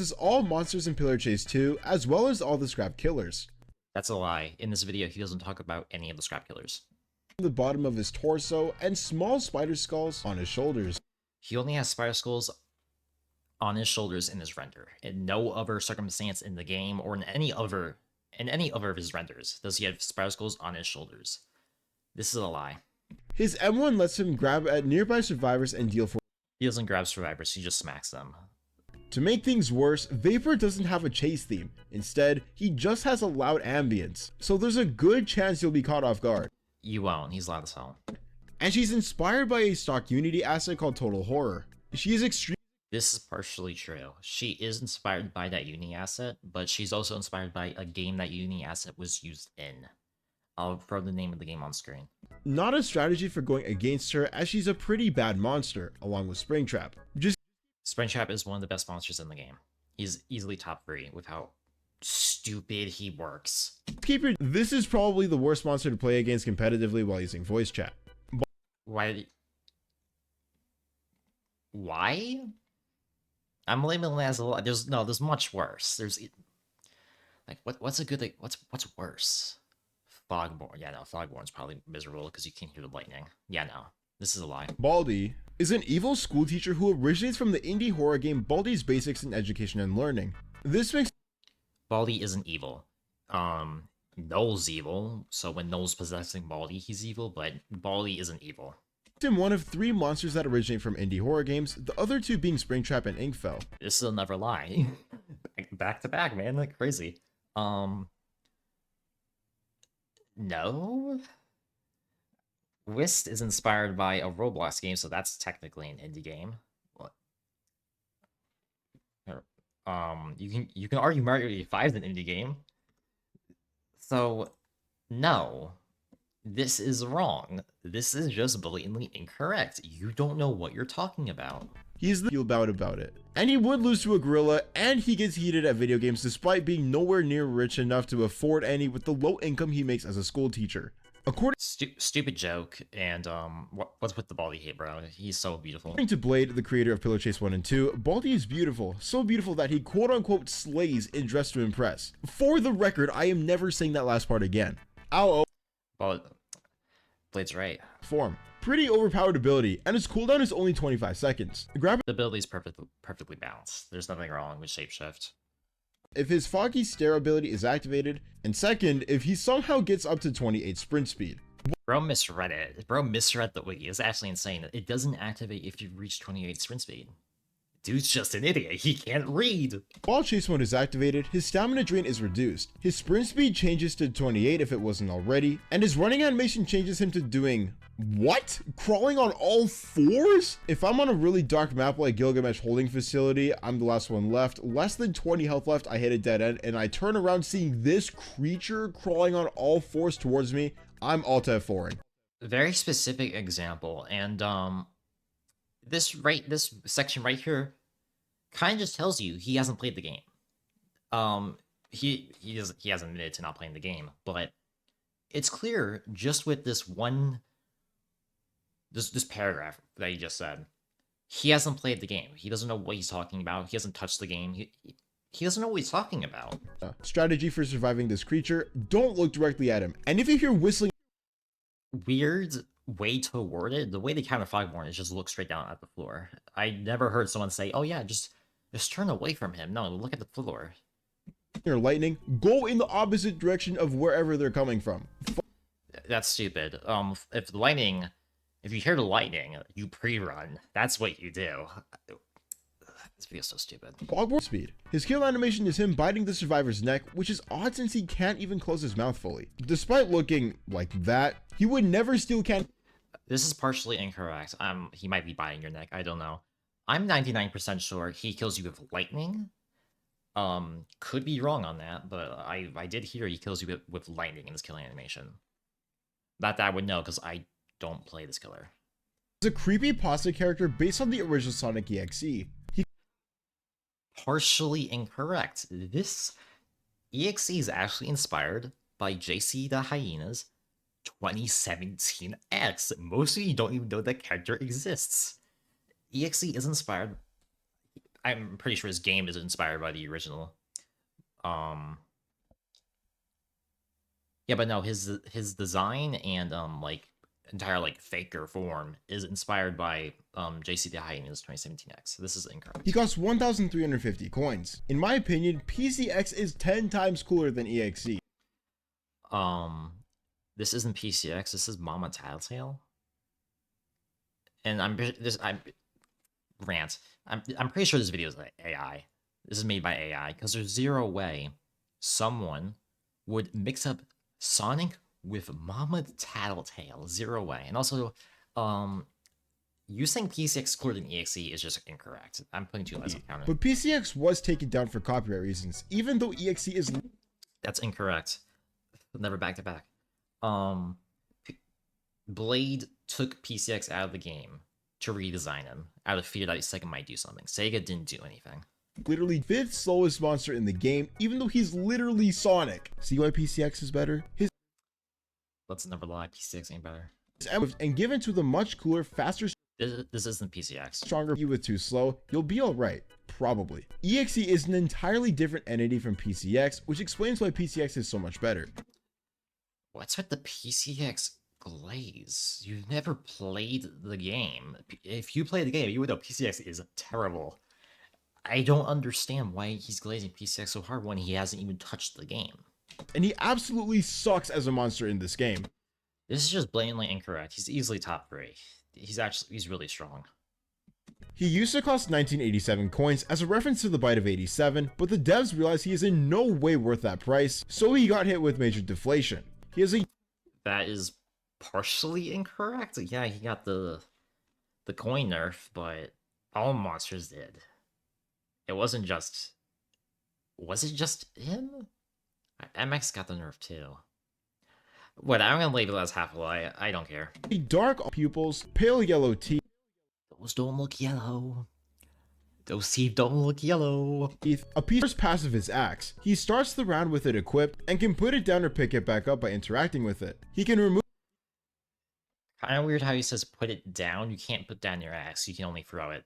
This is all monsters in Pillar Chase 2, as well as all the scrap killers. That's a lie. In this video, he doesn't talk about any of the scrap killers. The bottom of his torso, and small spider skulls on his shoulders. He only has spider skulls on his shoulders in his render. In no other circumstance in the game or in any other of his renders does he have spider skulls on his shoulders. This is a lie. His M1 lets him grab at nearby survivors and deal 4. He doesn't grab survivors, he just smacks them. To make things worse, Vapor doesn't have a chase theme. Instead, he just has a loud ambience, so there's a good chance you'll be caught off guard. You won't, he's loud as hell. And she's inspired by a stock Unity asset called Total Horror. She is extreme. This is partially true. She is inspired by that Unity asset, but she's also inspired by a game that Unity asset was used in. I'll throw the name of the game on screen. Not a strategy for going against her, as she's a pretty bad monster, along with Springtrap. Springtrap is one of the best monsters in the game. He's easily top 3 with how stupid he works. This is probably the worst monster to play against competitively while using voice chat. Why? I'm labeling it as a lot. There's much worse. There's like what's a good what's worse? Fogborn. Yeah, no, Fogborn's probably miserable because you can't hear the lightning. Yeah, no, this is a lie. Baldi is an evil school teacher who originates from the indie horror game Baldi's Basics in Education and Learning. This makes Baldi isn't evil. Null's evil, so when Null's possessing Baldi, he's evil, but Baldi isn't evil. him one of 3 monsters that originate from indie horror games, the other 2 being Springtrap and Inkfell. This is another lie. Back to back, man, like crazy. No? Whist is inspired by a Roblox game, so that's technically an indie game. What? You can argue Mario 85 is an indie game. So, no. This is wrong. This is just blatantly incorrect. You don't know what you're talking about. He's the about it. And he would lose to a gorilla, and he gets heated at video games despite being nowhere near rich enough to afford any with the low income he makes as a school teacher. Stupid joke, and what's with the Baldi hate, bro? He's so beautiful. According to Blade, the creator of Pillar Chase 1 and 2, Baldi is beautiful, so beautiful that he quote-unquote slays in Dress to Impress. For the record, I am never saying that last part again. Ow. Well, Blade's right. Form. Pretty overpowered ability, and his cooldown is only 25 seconds. The ability is perfectly balanced. There's nothing wrong with Shapeshift. If his Foggy Stare ability is activated, and second, if he somehow gets up to 28 sprint speed. Bro misread it. Bro misread the wiki. It's actually insane. It doesn't activate if you reach 28 sprint speed. Dude's just an idiot. He can't read. While chase mode is activated, his stamina drain is reduced. His sprint speed changes to 28 if it wasn't already, and his running animation changes him to doing what? Crawling on all 4s? If I'm on a really dark map like Gilgamesh Holding Facility, I'm the last one left, less than 20 health left, I hit a dead end, and I turn around seeing this creature crawling on all 4s towards me, I'm alt F4ing. Very specific example, and this section right here kind of just tells you he hasn't played the game. He hasn't admitted to not playing the game, but it's clear just with this paragraph that he just said. He hasn't played the game. He doesn't know what he's talking about. He hasn't touched the game. He doesn't know what he's talking about. Strategy for surviving this creature: don't look directly at him. And if you hear whistling, weird way to word it, the way they counter Fogborn is just look straight down at the floor. I never heard someone say, oh yeah, just turn away from him. No, look at the floor. Or lightning, go in the opposite direction of wherever they're coming from. That's stupid. If you hear the lightning, you pre-run. That's what you do. This video's so stupid. Fogborn speed. His kill animation is him biting the survivor's neck, which is odd since he can't even close his mouth fully. Despite looking like that, he would never steal can. This is partially incorrect. He might be biting your neck. I don't know. I'm 99% sure he kills you with lightning. Could be wrong on that, but I did hear he kills you with lightning in his killing animation. That I would know because I don't play this killer. He's a creepypasta character based on the original Sonic EXE. Partially incorrect. This EXE is actually inspired by JC the Hyena's 2017 X. Most of you don't even know that character exists. EXE is inspired. I'm pretty sure his game is inspired by the original. Um, yeah, but no, his design and like entire like faker form is inspired by JC the Hyena's 2017X. This is incorrect. He costs 1,350 coins. In my opinion, PCX is 10 times cooler than EXE. This isn't PCX. This is Mama Tattletale. And I'm pretty sure this video is like AI. This is made by AI because there's zero way someone would mix up Sonic with Mama Tattletale. Zero way. And also, you saying PCX cooler than EXE is just incorrect. I'm putting 2 lights on counter. But PCX was taken down for copyright reasons, even though EXE is... That's incorrect. Never back to back. Blade took PCX out of the game to redesign him out of fear that Sega might do something. Sega didn't do anything. Literally 5th slowest monster in the game, even though he's literally Sonic. See why PCX is better? Let's never lie, PCX ain't better. And given to the much cooler, faster... This isn't PCX. Stronger you with too slow, you'll be alright. Probably. EXE is an entirely different entity from PCX, which explains why PCX is so much better. What's with the PCX glaze? You've never played the game. If you play the game, you would know PCX is terrible. I don't understand why he's glazing PCX so hard when he hasn't even touched the game. And he absolutely sucks as a monster in this game. This is just blatantly incorrect. He's easily top 3. He's really strong. He used to cost 1987 coins as a reference to the bite of 87, but the devs realized he is in no way worth that price, so he got hit with major deflation. He has a... That is partially incorrect. Yeah, he got the coin nerf, but all monsters did. It wasn't just... Was it just him? MX got the nerf too. What, I'm gonna label it as half a lie. I don't care. Dark pupils, pale yellow teeth. Those don't look yellow. Those teeth don't look yellow. A piece passive is Axe. He starts the round with it equipped and can put it down or pick it back up by interacting with it. He can remove... Kinda weird how he says put it down. You can't put down your axe. You can only throw it.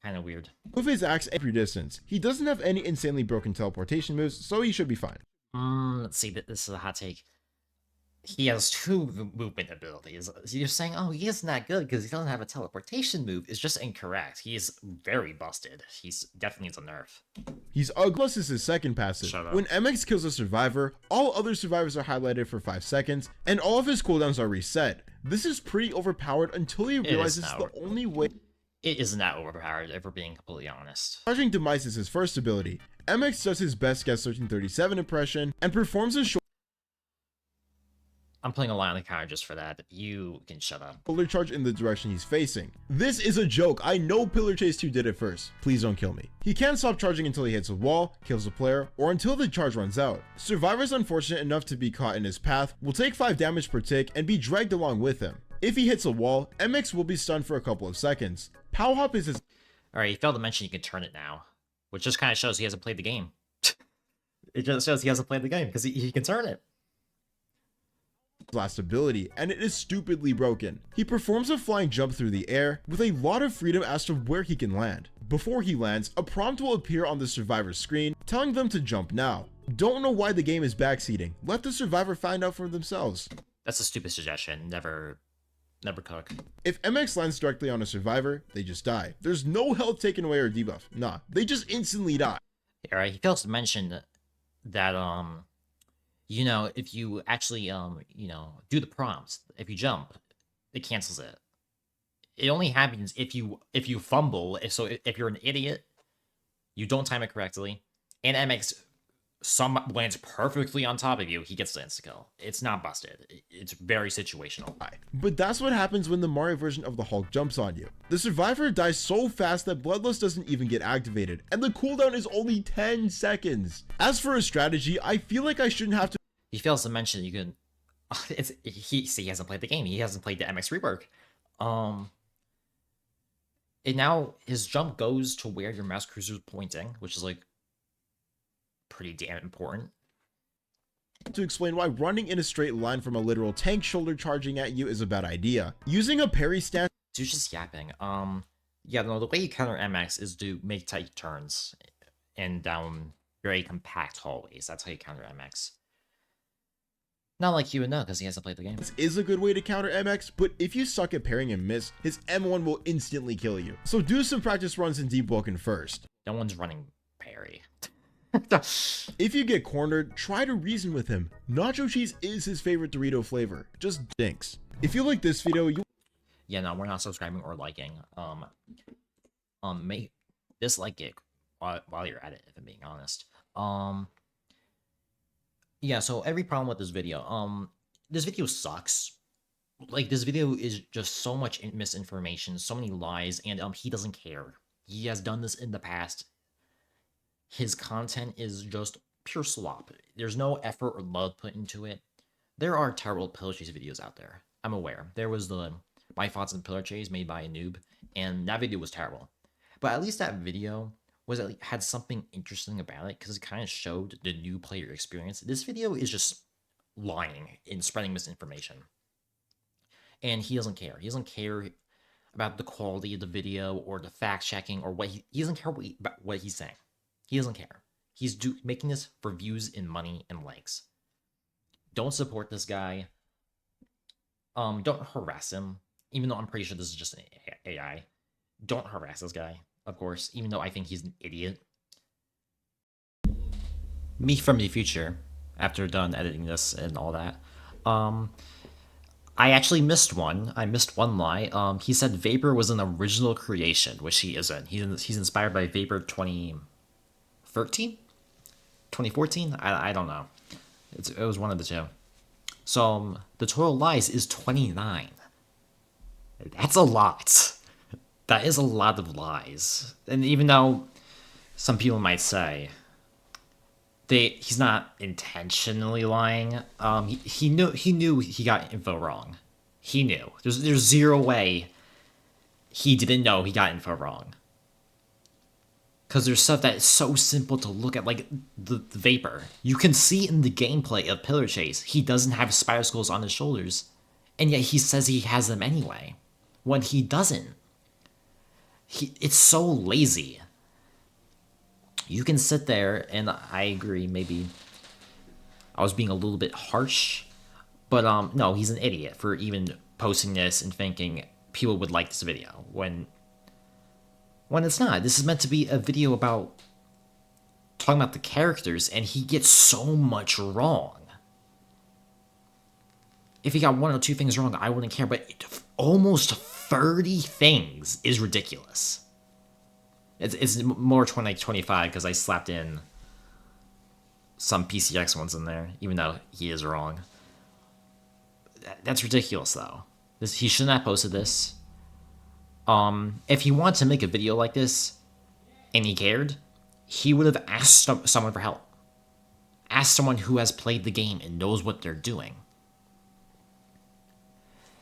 Kinda weird. With his axe every distance. He doesn't have any insanely broken teleportation moves, so he should be fine. Let's see. This is a hot take. He has 2 movement abilities. You're saying, oh, he isn't that good because he doesn't have a teleportation move. It's just incorrect. He is very busted. He's definitely needs a nerf. He's ugly. Plus is his second passive. Shut up. When MX kills a survivor, all other survivors are highlighted for 5 seconds, and all of his cooldowns are reset. This is pretty overpowered until he realizes it's the only way... It isn't that overpowered, if we're being completely honest. Charging Demise is his first ability. MX does his best guess 1337 impression, and performs a I'm playing a lie on the counter just for that. You can shut up. shoulder charge in the direction he's facing. This is a joke. I know Pillar Chase 2 did it first. Please don't kill me. He can't stop charging until he hits a wall, kills a player, or until the charge runs out. Survivors unfortunate enough to be caught in his path will take 5 damage per tick and be dragged along with him. If he hits a wall, MX will be stunned for a couple of seconds. Pow Hop is his... Alright, he failed to mention you can turn it now, which just kind of shows he hasn't played the game. It just shows he hasn't played the game because he can turn it. Last ability, and it is stupidly broken. He performs a flying jump through the air with a lot of freedom as to where he can land. Before he lands, a prompt will appear on the survivor's screen telling them to jump now. Don't know why the game is backseating. Let the survivor find out for themselves. That's a stupid suggestion. Never cook. If MX lands directly on a survivor, they just die. There's no health taken away or debuff. Nah, they just instantly die. Alright, he fails to mention that you know, if you actually you know, do the prompts, if you jump, it cancels it. It only happens if you fumble. If you're an idiot, you don't time it correctly, and MX lands perfectly on top of you, he gets the insta-kill. It's not busted. It's very situational. But that's what happens when the Mario version of the Hulk jumps on you. The survivor dies so fast that Bloodlust doesn't even get activated, and the cooldown is only 10 seconds. As for a strategy, I feel like I shouldn't have to... He fails to mention you can... he hasn't played the game. He hasn't played the MX rework. And now his jump goes to where your mouse cursor is pointing, which is like pretty damn important. To explain why running in a straight line from a literal tank shoulder charging at you is a bad idea. Using a parry stance... Dude's just yapping. Yeah, no, the way you counter MX is to make tight turns and down very compact hallways. That's how you counter MX. Not like you would know because he hasn't played the game. This is a good way to counter MX, but if you suck at parrying and miss, his M1 will instantly kill you. So do some practice runs in Deep Woken first. No one's running parry. If you get cornered, try to reason with him. Nacho cheese is his favorite Dorito flavor. Just dinks. If you like this video, Yeah, no, we're not subscribing or liking. Make dislike it while you're at it, if I'm being honest. Yeah, so every problem with this video sucks. Like, this video is just so much misinformation, so many lies, and he doesn't care. He has done this in the past. His content is just pure slop. There's no effort or love put into it. There are terrible Pillar Chase videos out there. I'm aware. There was the My Thoughts on Pillar Chase made by a noob, and that video was terrible. But at least that video had something interesting about it because it kind of showed the new player experience. This video is just lying and spreading misinformation. And he doesn't care. He doesn't care about the quality of the video or the fact checking or what he doesn't care about what he's saying. He doesn't care. He's making this for views and money and likes. Don't support this guy. Don't harass him. Even though I'm pretty sure this is just an AI. Don't harass this guy, of course, even though I think he's an idiot. Me from the future, after done editing this and all that, I actually missed one. I missed one lie. He said Vapor was an original creation, which he isn't. He's inspired by Vapor 2013? 2014? I don't know. It was one of the two. So the total lies is 29. That's a lot. That is a lot of lies. And even though some people might say he's not intentionally lying, he knew he got info wrong. He knew. There's zero way he didn't know he got info wrong. Because there's stuff that is so simple to look at, like the Vapor. You can see in the gameplay of Pillar Chase, he doesn't have spider skulls on his shoulders, and yet he says he has them anyway, when he doesn't. It's so lazy. You can sit there, and I agree, maybe I was being a little bit harsh, but no, he's an idiot for even posting this and thinking people would like this video, when it's not. This is meant to be a video about talking about the characters, and he gets so much wrong. If he got one or two things wrong, I wouldn't care, but almost 30 things is ridiculous. It's more 25 because I slapped in some PCX ones in there, even though he is wrong. That's ridiculous, though. He shouldn't have posted this. If he wanted to make a video like this, and he cared, he would have asked someone for help. Asked someone who has played the game and knows what they're doing.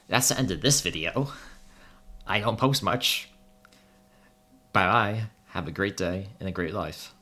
That's the end of this video. I don't post much. Bye-bye. Have a great day and a great life.